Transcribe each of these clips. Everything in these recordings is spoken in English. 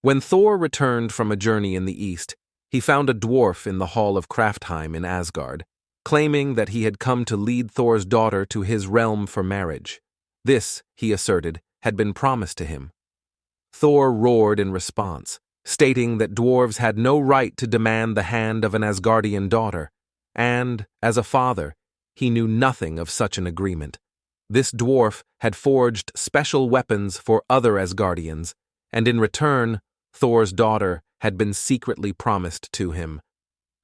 When Thor returned from a journey in the east, he found a dwarf in the hall of Kraftheim in Asgard, claiming that he had come to lead Thor's daughter to his realm for marriage. This, he asserted, had been promised to him. Thor roared in response, stating that dwarves had no right to demand the hand of an Asgardian daughter, and, as a father, he knew nothing of such an agreement. This dwarf had forged special weapons for other Asgardians, and in return, Thor's daughter had been secretly promised to him.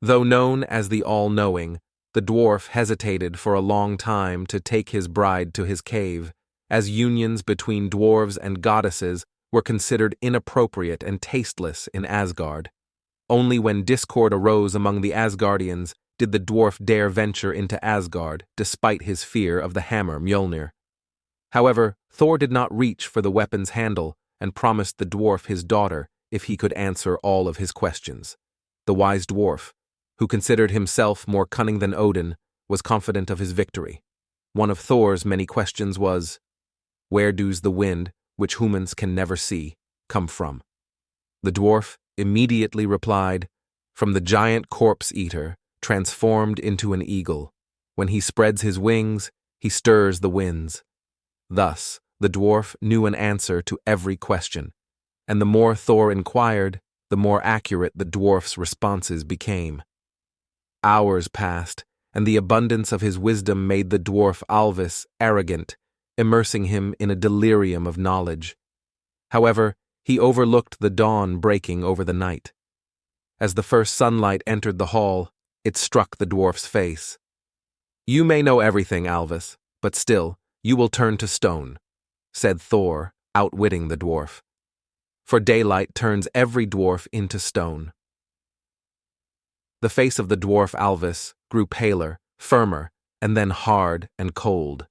Though known as the All-Knowing, the dwarf hesitated for a long time to take his bride to his cave, as unions between dwarves and goddesses were considered inappropriate and tasteless in Asgard. Only when discord arose among the Asgardians did the dwarf dare venture into Asgard, despite his fear of the hammer Mjolnir. However, Thor did not reach for the weapon's handle and promised the dwarf his daughter if he could answer all of his questions. The wise dwarf, who considered himself more cunning than Odin, was confident of his victory. One of Thor's many questions was, "Where does the wind, which humans can never see, come from?" The dwarf immediately replied, "From the giant corpse-eater, transformed into an eagle. When he spreads his wings, he stirs the winds." Thus, the dwarf knew an answer to every question, and the more Thor inquired, the more accurate the dwarf's responses became. Hours passed, and the abundance of his wisdom made the dwarf Alvis arrogant, immersing him in a delirium of knowledge. However, he overlooked the dawn breaking over the night. As the first sunlight entered the hall, it struck the dwarf's face. "You may know everything, Alvis, but still, you will turn to stone," said Thor, outwitting the dwarf. For daylight turns every dwarf into stone. The face of the dwarf Alvis grew paler, firmer, and then hard and cold.